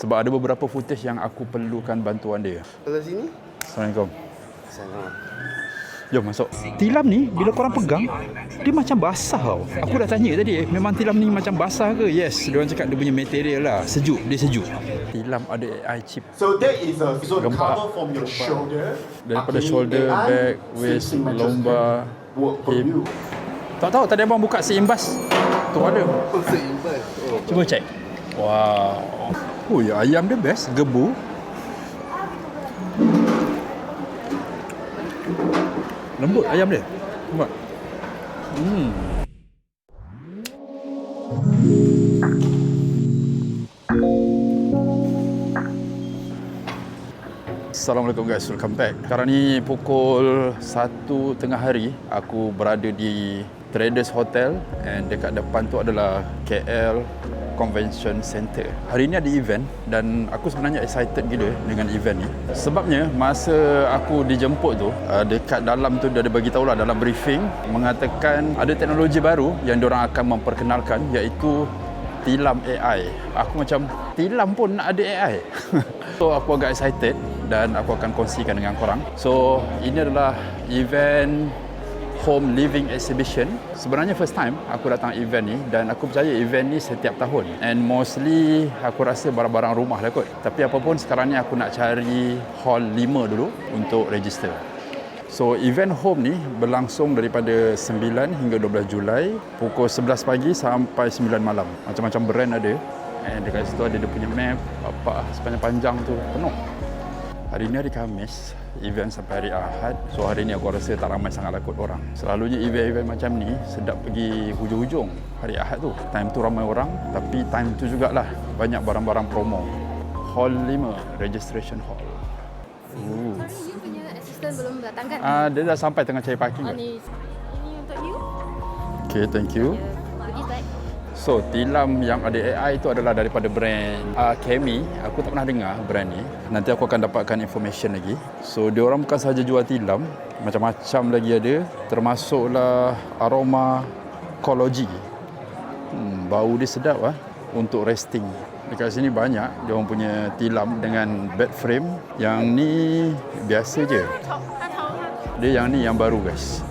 Sebab ada beberapa footage yang aku perlukan bantuan dia. Kalau sini? Assalamualaikum. Salam. Jom masuk. Tilam ni bila korang pegang, dia macam basah tau. Aku dah tanya tadi, memang tilam ni macam basah ke? Yes, diorang cakap dia punya material lah. Sejuk, dia sejuk. Tilam ada AI chip. So that is a so the Gempak. cover from your shoulder. Daripada Okay, shoulder, AI back, waist, system matches lombar, can work for hip. you. Tak tahu, tadi abang buka seimbas. Tu ada. Seimbas. Oh. Cuba check. Wow. Oh ya, ayam dia best. Gebu. Lembut ayam dia. Nampak? Assalamualaikum guys, welcome back. Sekarang ni pukul 1 tengah hari. Aku berada di Traders Hotel and dekat depan tu adalah KL Convention Center. Hari ni ada event dan aku sebenarnya excited gila dengan event ni. Sebabnya masa aku dijemput tu, dekat dalam tu dia ada bagi tahulah dalam briefing mengatakan ada teknologi baru yang diorang akan memperkenalkan iaitu tilam AI. Aku macam tilam pun nak ada AI. So aku agak excited dan aku akan kongsikan dengan korang. So ini adalah event Home Living Exhibition. Sebenarnya first time aku datang event ni dan aku percaya event ni setiap tahun. And mostly aku rasa barang-barang rumah lah kot. Tapi apapun sekarang ni aku nak cari hall 5 dulu untuk register. So event home ni berlangsung daripada 9 hingga 12 Julai pukul 11 pagi sampai 9 malam. Macam-macam brand ada. And dekat situ ada dia punya map, apa sepanjang-panjang tu penuh. Hari ni hari Khamis, event sampai hari Ahad. So hari ni aku rasa tak ramai sangat lah kot orang. Selalunya event-event macam ni sedap pergi hujung-hujung hari Ahad tu. Time tu ramai orang, tapi time tu jugalah banyak barang-barang promo. Hall 5, registration hall. Sorry, you punya assistant belum datang kan? Dia dah sampai tengah cari parking. Ini untuk you. Okay, thank you. Goodies bag. So, tilam yang ada AI itu adalah daripada brand Kemi. Aku tak pernah dengar brand ni. Nanti aku akan dapatkan information lagi. So, diorang bukan sahaja jual tilam, macam-macam lagi ada. Termasuklah aroma Cology. Bau dia sedap untuk resting. Dekat sini banyak diorang punya tilam dengan bed frame. Yang ni biasa je. Dia yang ni yang baru guys.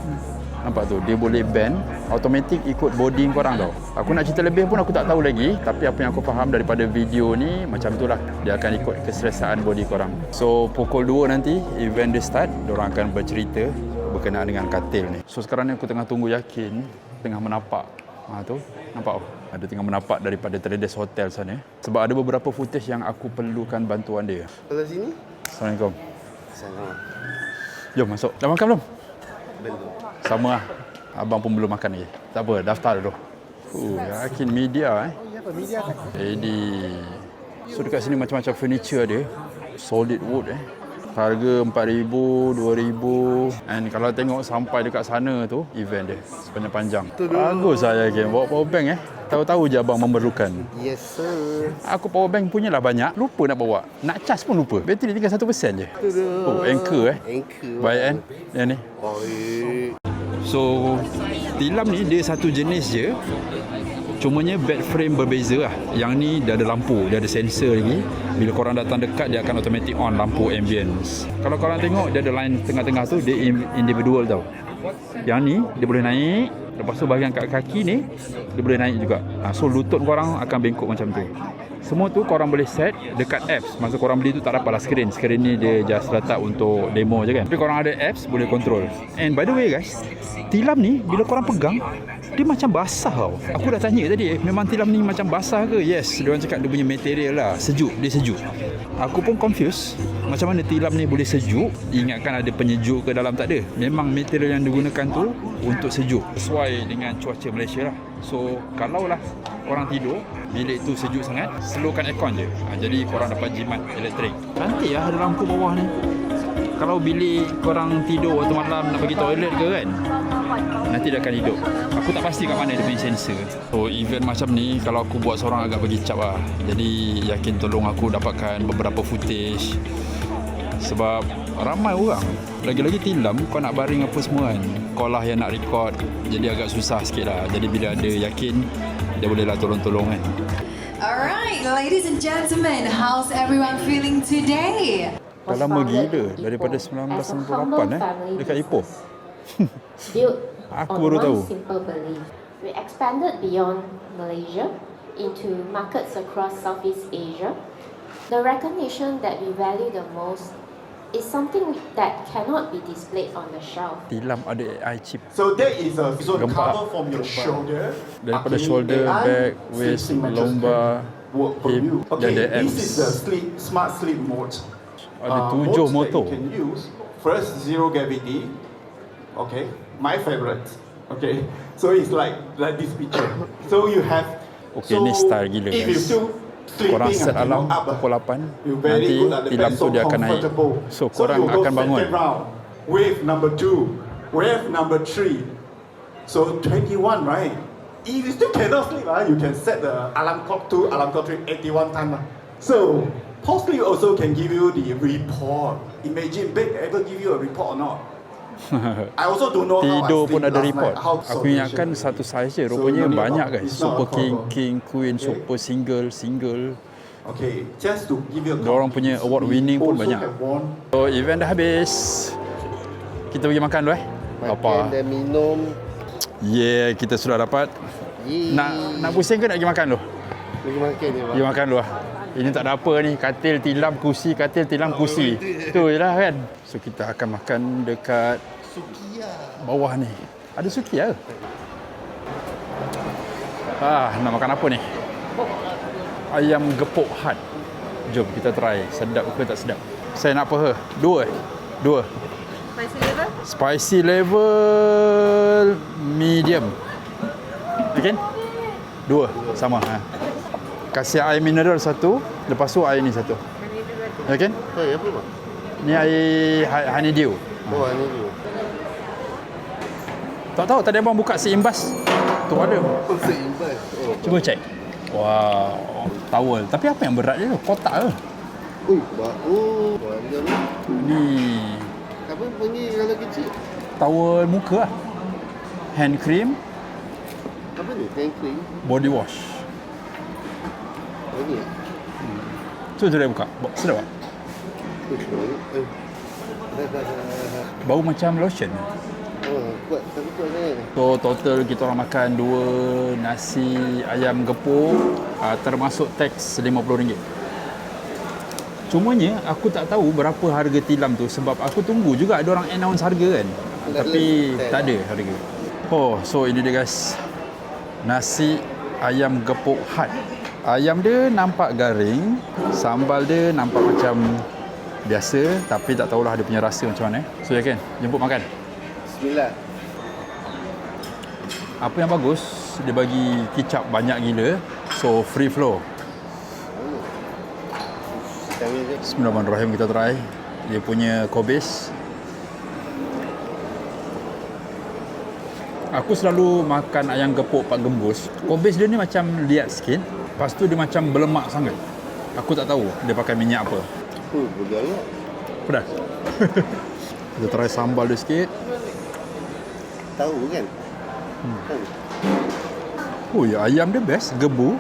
Nampak tu, dia boleh bend, automatic ikut body korang tau. Aku nak cerita lebih pun aku tak tahu lagi, tapi apa yang aku faham daripada video ni macam itulah. Dia akan ikut keselesaan body korang. So pukul 2 nanti event dia start, diorang akan bercerita berkenaan dengan katil ni. So sekarang ni aku tengah tunggu Yakin tengah menapak. Tu, nampak oh, ada tengah menapak daripada Traders Hotel sana. Sebab ada beberapa footage yang aku perlukan bantuan dia. Kalau sini? Assalamualaikum. Salam. Jom masuk. Dah makan belum? Belum. Sama lah. Abang pun belum makan lagi. Tak apa, daftar dulu. Yakin media Oh, ya apa? Media kan? Ready. So dekat sini macam-macam furniture ada. Solid wood Harga 4,000, 2,000. And kalau tengok sampai dekat sana tu, event dia sepanjang-panjang. Bagus lah Yakin. Bawa power bank Tahu-tahu je abang memerlukan. Yes sir. Aku power bank punya lah banyak. Lupa nak bawa. Nak charge pun lupa. Bateri tinggal 1% je. Oh, Anchor Anchor. Baik kan? Yang ni. Baik. So, tilam ni dia satu jenis je. Cumanya bed frame berbeza lah. Yang ni dia ada lampu, dia ada sensor lagi. Bila korang datang dekat, dia akan automatic on lampu ambience. Kalau korang tengok, dia ada line tengah-tengah tu, dia individual tau. Yang ni, dia boleh naik. Lepas tu bahagian kat kaki ni, dia boleh naik juga. So, lutut korang akan bengkok macam tu. Semua tu korang boleh set dekat apps. Masa korang beli tu tak dapatlah skrin. Skrin ni dia just letak untuk demo je kan. Tapi korang ada apps, boleh control. And by the way guys, tilam ni bila korang pegang, dia macam basah tau. Aku dah tanya tadi, memang tilam ni macam basah ke? Yes, diorang cakap dia punya material lah. Sejuk, dia sejuk. Aku pun confused. Macam mana tilam ni boleh sejuk? Ingatkan ada penyejuk ke dalam, tak ada. Memang material yang digunakan tu untuk sejuk. Sesuai dengan cuaca Malaysia lah. So, kalaulah korang tidur, bilik tu sejuk sangat, slowkan aircon je. Jadi korang dapat jimat elektrik. Cantik lah ada lampu bawah ni. Kalau bilik korang tidur waktu malam nak pergi toilet ke kan, nanti dia akan hidup. Aku tak pasti kat mana dia punya sensor. So event macam ni kalau aku buat seorang agak bagi cap lah. Jadi Yakin tolong aku dapatkan beberapa footage. Sebab ramai orang. Lagi-lagi tilam kau nak baring apa semua kan, kau lah yang nak record. Jadi agak susah sikit lah. Jadi bila ada Yakin, dia bolehlah tolong-tolong kan. Alright. Alright, ladies and gentlemen, how's everyone feeling today? Dah lama gila daripada 1968 dekat Ipoh. Built Aku on baru one tahu. simple belief. We expanded beyond Malaysia into markets across Southeast Asia. The recognition that we value the most is something that cannot be displayed on the shelf. Tilam ada AI chip. So that is a zone Gempak. cover from your shoulder. Daripada Okay, shoulder, AI back, waist, system lombar, work for hip, you. dan Okay, ada this abs. is the smart sleep mode. Ada 7 modes motor. that you can use. First, zero gravity. Okay, my favorite. Okay, so it's like this picture. So you have. Okay, ni style gila, If you guys. still sleeping, Korang set alarm up, pukul 8, you very nanti good at the tilam best, tu so dia akan naik. comfortable. So korang you go akan bangun. second round, wave number 2, wave number 3. So 21, right? If you still cannot sleep, you can set the alarm clock 2, alarm clock 3, 81 times. So post sleep also can give you the report. Imagine Big ever give you a report or not? I also don't know how I Tidur sleep pun ada last report. night, how Aku ingatkan solution satu is. saiz je. So Rupanya no need banyak about- guys. it's not Super a King, problem. King, Queen, Okay. Super Single. Okay, just to give you a Diorang punya context, award we winning pun also banyak. have won. So event dah habis. Kita pergi makan dulu Makan Apa? dan minum. Yeah, kita sudah dapat. Yeay. Nak pusing ke nak pergi makan dulu? Pergi makan je, Bang. Pergi makan dulu lah. Ini tak ada apa ni. Katil, tilam, kursi, katil, tilam, kursi. Tu je lah kan. So kita akan makan dekat Sukiya. bawah ni. Ada Sukiya ke? Nak makan apa ni? Ayam gepuk hat. Jom kita try. Sedap ke tak sedap? Saya nak apa? Dua. Spicy level medium. Okay? Dua. Sama. Kasih air mineral satu. Lepas tu air ni satu. Okay? Sorry, apa bang? Ni air honeydew. Oh, ni dulu. Tak tahu tadi abang buka seimbas. Tu ada. Oh, seimbas. Oh. Cuba cek. Wow, towel. Tapi apa yang berat dia tu? Kotak ke? Ui, oh, banyak ni. Ni Apa panggil kalau kecil? towel muka lah. Hand cream, Apa ni? Hand cream? body wash. Oh, ni ah? Tu dia buka. Sedap tak? Eh. Dah. Bau macam lotion. Oh, kuat. Tapi kuat sangat ni. So total kita orang makan 2 nasi ayam gepuk, termasuk teks RM50. Cumanya aku tak tahu berapa harga tilam tu sebab aku tunggu juga ada orang announce harga kan. Tapi tak ada harga. Oh, so ini dia guys. Nasi ayam gepuk hat. Ayam dia nampak garing, sambal dia nampak macam biasa tapi tak tahulah dia punya rasa macam mana. So ya kan, jemput makan. Bismillah. Apa yang bagus, dia bagi kicap banyak gila. So free flow. Bismillahirrahmanirrahim, kita try dia punya kobis. Aku selalu makan ayam gepuk Pak Gembus. Kobis dia ni macam liat sikit. Lepas tu dia macam berlemak sangat. Aku tak tahu dia pakai minyak apa. Oh, boleh lah. Pedas. Kita try sambal dia sikit. Tahu kan? Tahu. Oh ya, ayam dia best, gebu.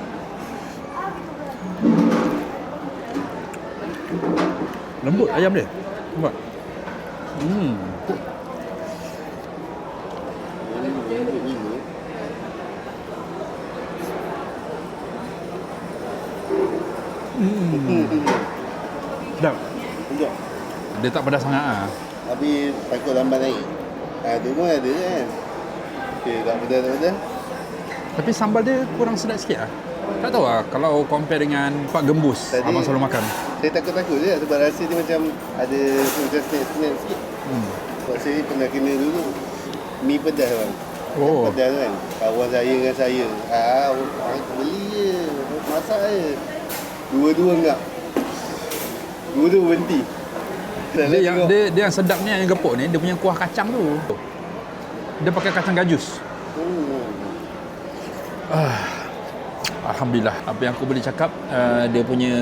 Lembut ayam dia. Nampak? Sedap. Sedap. Dia tak pedas sangat ah. Habis takut lambat naik. Tu pun ada kan? Okey, tak pedas. Tapi sambal dia kurang sedap sikit ah. Tak tahu lah kalau compare dengan Pak Gembus. Tadi- Abang selalu makan. Saya takut-takut je sebab rasa dia macam ada macam snack sikit. Sebab saya pernah kena dulu mi pedas bang. Oh. Pedas kan. Kawan saya dengan saya. Orang beli je. Masak je. Dua-dua enggak. Dua-dua berhenti. Dia yang sedap ni yang gepuk ni, dia punya kuah kacang tu. Dia pakai kacang gajus. Alhamdulillah. Apa yang aku boleh cakap, dia punya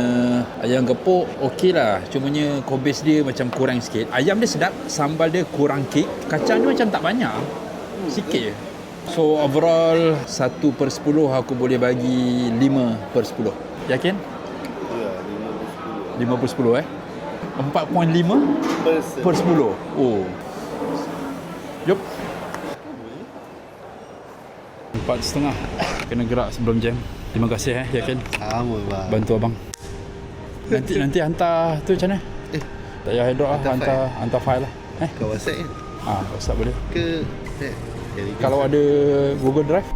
ayam gepuk okey lah. Cumanya kobis dia macam kurang sikit. Ayam dia sedap, sambal dia kurang kick. Kacang dia macam tak banyak. Sikit je. So overall 1/10 aku boleh bagi 5/10. Yakin? Ya, 50-10. 50-10 4.5 per 10. Oh. Yup. 4.5. Kena gerak sebelum jam. Terima kasih Yakin. Sama bang. Bantu abang. Nanti hantar tu macam mana? Tak payah airdrop lah, hantar file lah. Kau WhatsApp kan? WhatsApp boleh. Ke Kalau ada Google Drive